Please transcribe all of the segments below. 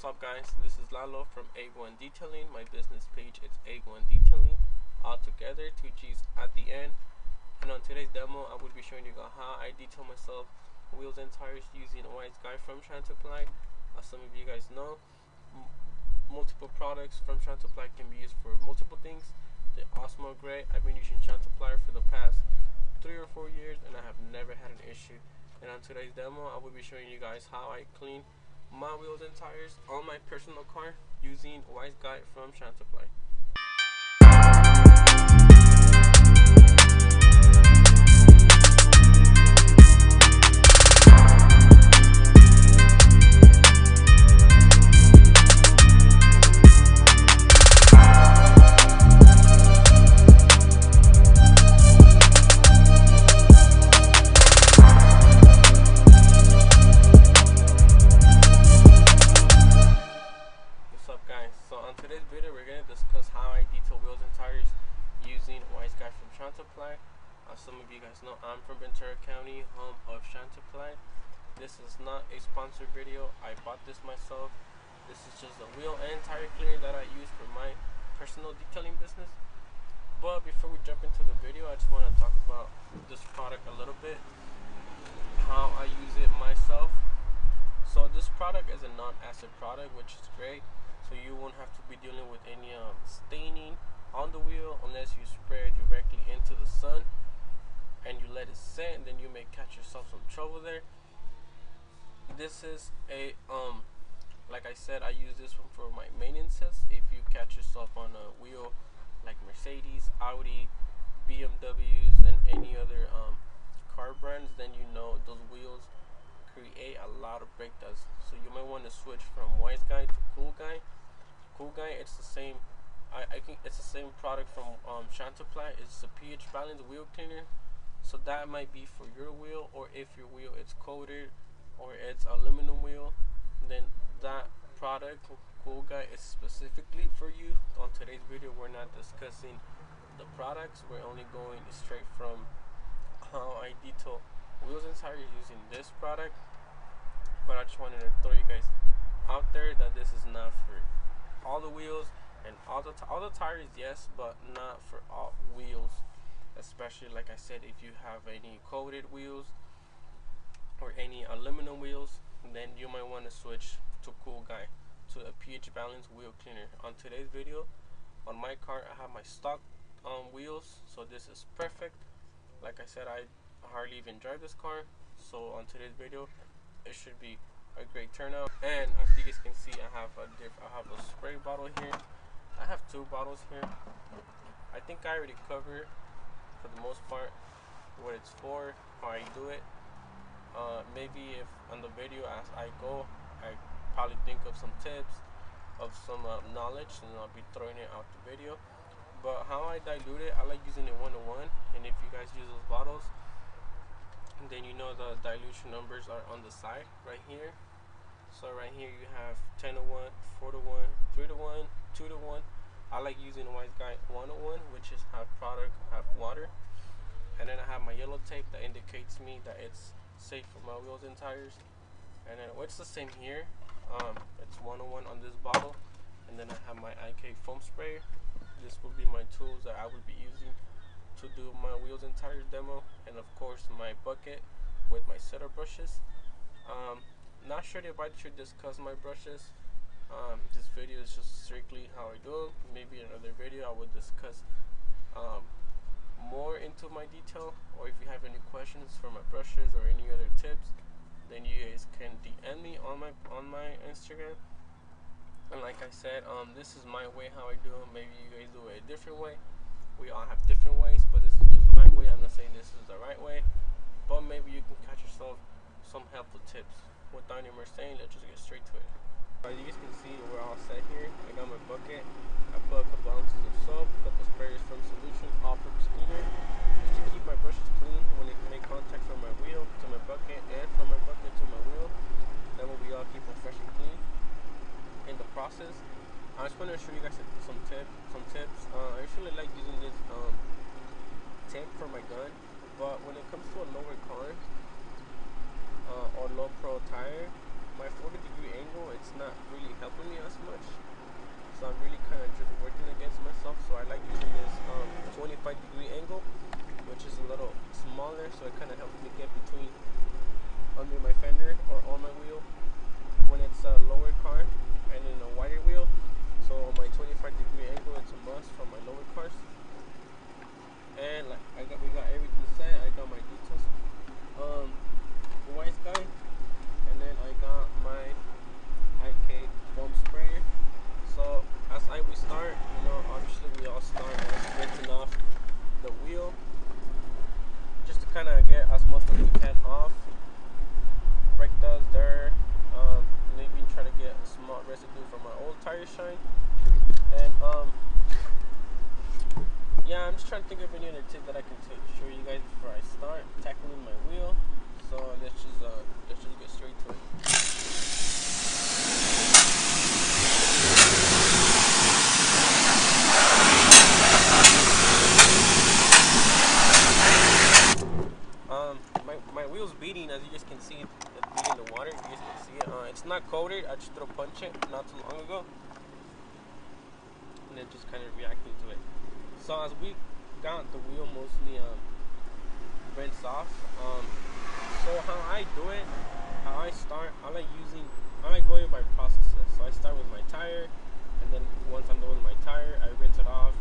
What's up, guys? This is Lalo from A1 Detailing. My business page it's A1 Detailing, all together, 2 G's at the end. And on today's demo, I will be showing you how I detail myself wheels and tires using a Wise Guy from Shantaply. As some of you guys know, multiple products from Shantaply can be used for multiple things. They all smell great. I've been using Shantaply for the past 3 or 4 years, and I have never had an issue. And on today's demo, I will be showing you guys how I clean my wheels and tires on my personal car using Wise Guy from Shantaply. So on today's video, we're going to discuss how I detail wheels and tires using Wise Guy from Shantaply. As some of you guys know, I'm from Ventura County, home of Shantaply. This is not a sponsored video. I bought this myself. This is just a wheel and tire cleaner that I use for my personal detailing business. But before we jump into the video, I just want to talk about this product a little bit, how I use it myself. So this product is a non-acid product, which is great. So you won't have to be dealing with any staining on the wheel unless you spray it directly into the sun and you let it set, and then you may catch yourself some trouble there. This is a like I said, I use this one for my maintenances. If you catch yourself on a wheel like Mercedes, Audi, BMWs, and any other car brands, then you know those wheels create a lot of brake dust. So you might want to switch from Wise Guy to Cool Guy. Cool Guy, it's the same. I think it's the same product from Shantaply. It's a pH balance wheel cleaner. So that might be for your wheel, or if your wheel is coated or it's aluminum wheel, then that product, Cool Guy, is specifically for you. On today's video, we're not discussing the products. We're only going straight from how I detail wheels and tires using this product. But I just wanted to throw you guys out there that this is not for all the wheels and all the tires, yes, but not for all wheels. Especially, like I said, if you have any coated wheels or any aluminum wheels, then you might want to switch to Cool Guy, to a pH balance wheel cleaner. On today's video, on my car, I have my stock wheels, so this is perfect. Like I said, I hardly even drive this car, so on today's video it should be a great turnout. And as you guys can see, I have a spray bottle here. I have 2 bottles here. I think I already covered for the most part what it's for, how I do it. Maybe if on the video as I go, I probably think of some tips, of some knowledge, and I'll be throwing it out the video. But how I dilute it, I like using it 1:1, and if you guys use those bottles, then you know the dilution numbers are on the side right here. So right here you have 10:1, 4:1, 3:1, 2:1. I like using Wise Guy 1:1, which is half product, half water. And then I have my yellow tape that indicates me that it's safe for my wheels and tires. And then it's the same here. It's 1:1 on this bottle. And then I have my IK foam sprayer. This will be my tools that I will be using to do my wheels and tires demo, and of course my bucket with my setter brushes. Not sure if I should discuss my brushes. This video is just strictly how I do them. Maybe in another video I would discuss more into my detail, or if you have any questions for my brushes or any other tips, then you guys can DM me on my Instagram. And like I said, this is my way how I do them. Maybe you guys do it a different way. We all have different ways, but this is just my way. I'm not saying this is the right way, but maybe you can catch yourself some helpful tips. Without any more saying, let's just get straight to it. As you guys can see, we're all set here. I got my bucket. I put a couple ounces of soap, a couple sprayers from Solution all-purpose cleaner, just to keep my brushes clean when they make contact from my wheel to my bucket, and from my bucket to my wheel. That way we all keep them fresh and clean in the process. I just want to show you guys some tips. I usually like using this tip for my gun, but when it comes to a lower car or low pro tire, my 40-degree angle, it's not really helping for me as much. So I'm really kind of just working against myself. So I like using this 25-degree angle, which is a little smaller, so it kind of helps me get between under my fender or on my wheel when it's a lower car and in a wider wheel. So on my 25-degree angle, it's a must for my lower cars. And like we got everything set. I got my details, Wise Guy, and then I got my IK foam sprayer. So as we start, obviously we all start rinsing off the wheel, just to kind of get as much as we can off. Brake dust, dirt, maybe try to get a small residue from my old tire shine. And yeah, I'm just trying to think of any other tip that I can show you guys before I start tackling my wheel. So let's just get straight to it. My wheel's beating, as you guys can see. It's beating the water. You guys can see it. It's not coated. I just threw a punch it not too long ago, and then just kind of reacting to it. So as we got the wheel mostly rinsed off, so how I do it, how I start, I like going by processes. So I start with my tire, and then once I'm done with my tire, I rinse it off,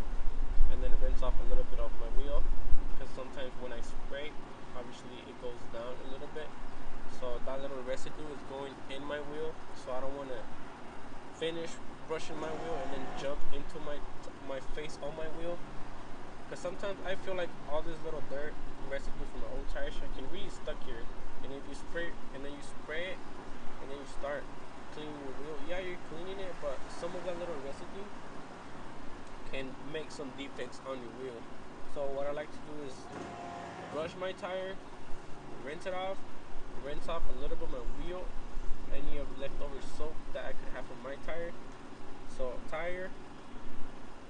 and then rinse off a little bit off my wheel, because sometimes when I spray, obviously it goes down a little bit, so that little residue is going in my wheel. So I don't want to finish brushing my wheel and then jump into my face on my wheel, because sometimes I feel like all this little dirt residue from the old tire shine can really stuck here. And if you spray and then you spray it and then you start cleaning your wheel, yeah, you're cleaning it, but some of that little residue can make some defects on your wheel. So what I like to do is brush my tire, rinse it off, rinse off a little bit of my wheel, any of leftover soap that I could have from my tire. So tire,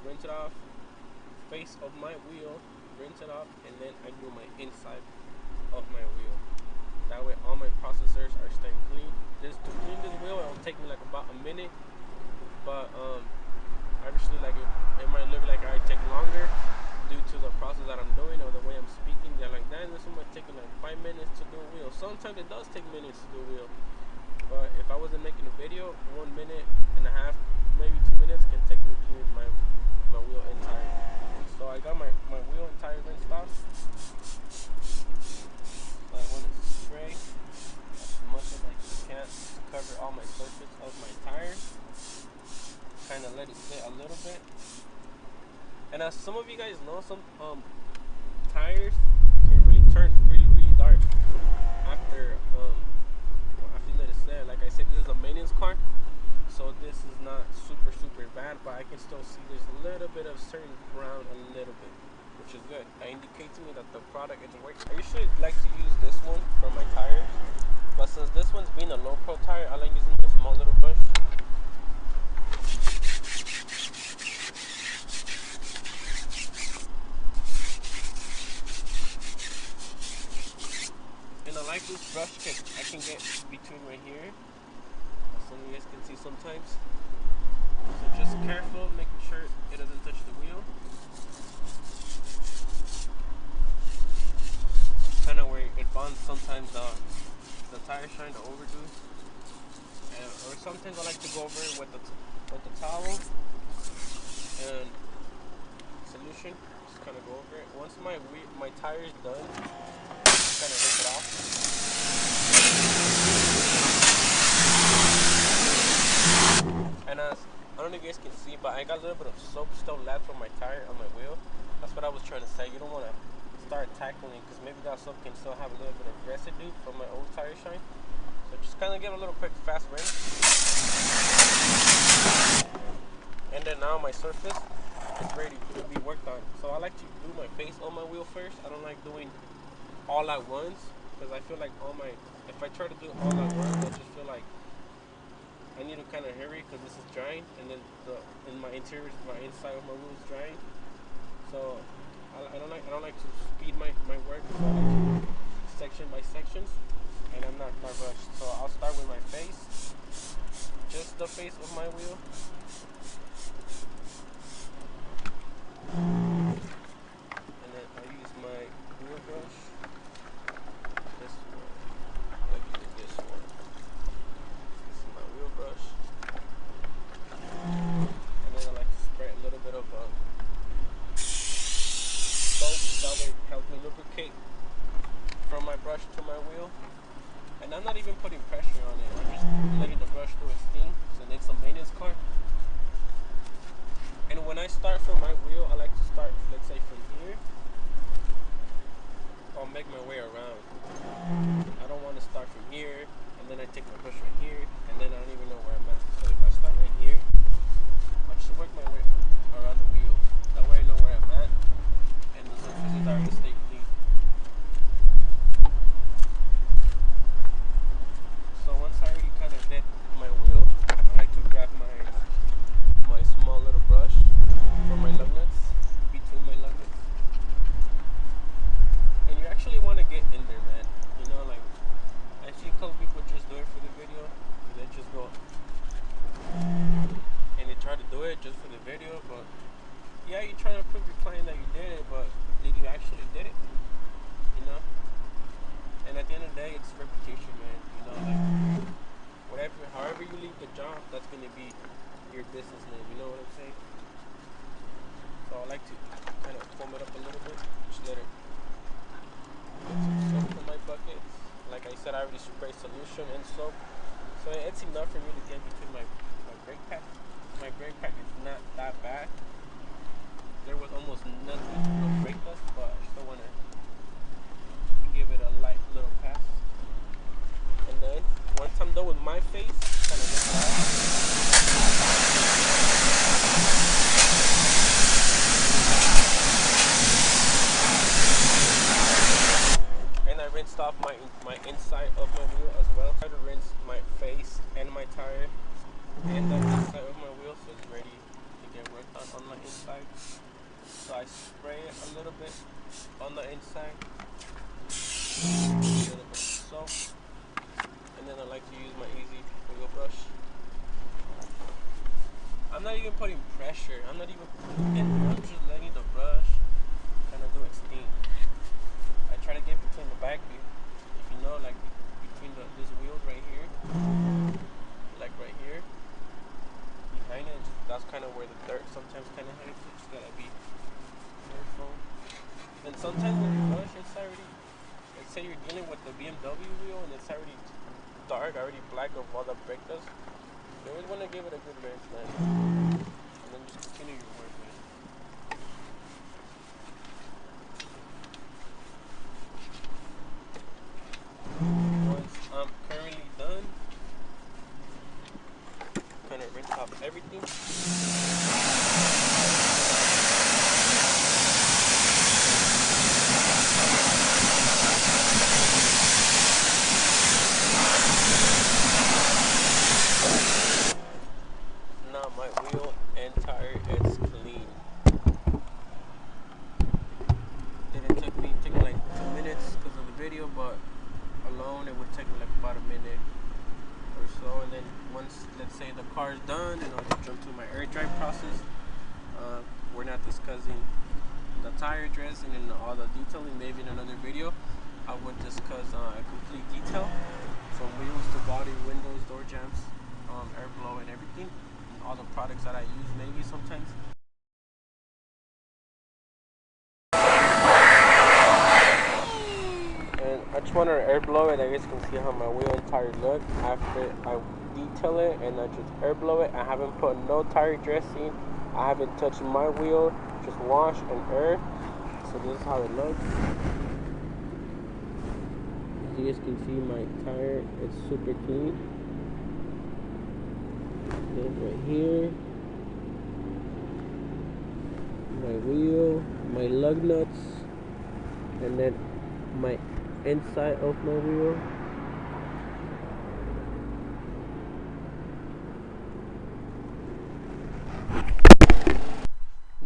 rinse it off, face of my wheel, rinse it off, and then I do my inside of my wheel. That way all my processors are staying clean. Just to clean this wheel, it'll take me like about a minute, but obviously like it might look like I take longer due to the process that I'm doing or the way I'm speaking. They're like, that this one might take like 5 minutes to do a wheel. Sometimes it does take minutes to do a wheel, but if I wasn't making a video, 1 minute and a half, maybe 2 minutes can take me cleaning my wheel and tire. So I got my wheel and tire rinsed off. So I want to spray as much as I can to cover all my surface of my tire. Kind of let it sit a little bit. And as some of you guys know, some tires can really turn really dark after after you let it sit. Like I said, this is a maintenance car, so this is not super bad, but I can still see there's a little bit of certain brown, a little bit, which is good. That indicates to me that the product is working. I usually like to use this one for my tires, but since this one's being a low pro tire, I like using a small little brush. And I like this brush because I can get between right here, as some of you guys can see sometimes. So just careful, making sure it doesn't touch the wheel. Kind of where it bonds sometimes the tire shine, the overdo. Or sometimes I like to go over it with the towel and solution. Just kind of go over it. Once my tire is done, kind of rinse it off. And as I don't know if you guys can see, but I got a little bit of soap still left on my tire, on my wheel. That's what I was trying to say. You don't want to start tackling, because maybe that soap can still have a little bit of residue from my old tire shine. So just kind of give it a little quick fast rinse. And then now my surface is ready to be worked on. So I like to do my face on my wheel first. I don't like doing all at once, because I feel like if I try to do all at once, I just feel like I need to kind of hurry because this is drying, and then my inside of my wheel is drying. So I don't like to speed my work. So I like to section by sections, and I'm not rushed. So I'll start with my face. just the face of my wheel. And then I use my wheel brush. This one. I like using this one. This is my wheel brush. And then I like to spray a little bit of soap. That way it helps me lubricate from my brush to my wheel. And I'm not even putting pressure on it. I'm just letting the brush do its thing. So it's a maintenance car. And when I start from my wheel, I like to start, let's say, from here. I'll make my way around. I don't want to start from here, and then I take my brush right here, and then I don't even know where I'm at. So if I start right here, I'll just work my way around the wheel. That way I know where I'm at, and the surfaces are already stay clean. So once I already kind of did my wheel, I like to grab my small little brush for my lug nuts, between my lug nuts. And you actually want to get in there, man. You know, like, I see a couple people just do it for the video, and they just go and they try to do it just for the video, but yeah, you're trying to prove your client that you did it, but did you actually did it? You know? And at the end of the day, it's reputation, man. You know, like, however you leave the job, that's going to be your business name. You know what I'm saying? So I like to kind of foam it up a little bit. Just let it get some soap from my buckets. Like I said, I already spray solution and soap. So it's enough for me to get between my brake pad. My brake pad is not that bad. There was almost nothing, no brake dust, but I still want to give it a light little pass. And then once I'm done with my face, kind of rinse it out. And I rinsed off my inside of my wheel as well. I try to rinse my face and my tire and the inside of my wheel, so it's ready to get worked on my inside. So I spray it a little bit on the inside, a little bit of soap, and then I like to use my easy wheel brush. I'm not even putting pressure. I'm just letting the brush kind of do its thing. I try to get between the back view. If you know, like between this wheel right here, like right here, behind it, that's kind of where the dirt sometimes kind of hides. You just gotta be careful. And sometimes when you brush, it's already, let's say you're dealing with the BMW wheel and it's already dark, already black of all the brake dust. You always want to give it a good rinse, man. And then just continue your work, man. Once I'm currently done, kind of rinse off everything. Now my wheel and tire is clean. Didn't take me like 2 minutes because of the video, but alone it would take me like about a minute or so. And then once, let's say, the car is done, and I'll just jump to my air dry process. We're not discussing the tire dressing and all the detailing. Maybe in another video I would discuss a complete detail from wheels to body, windows, door jambs, air blow, and everything. All the products that I use, maybe sometimes. And I just want to air blow it. I guess you can see how my wheel and tire look after I detail it, and I just air blow it. I haven't put no tire dressing. I haven't touched my wheel, just wash and air. So this is how it looks. As you guys can see, my tire is super clean. Then right here, my wheel, my lug nuts, and then my inside of my wheel.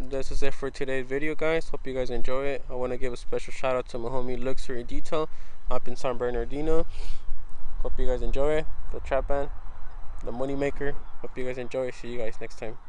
This is it for today's video, guys. Hope you guys enjoy it. I want to give a special shout out to my homie Luxury Detail up in San Bernardino. Hope you guys enjoy it. Go Trap Band. the money maker. Hope you guys enjoy. See you guys next time.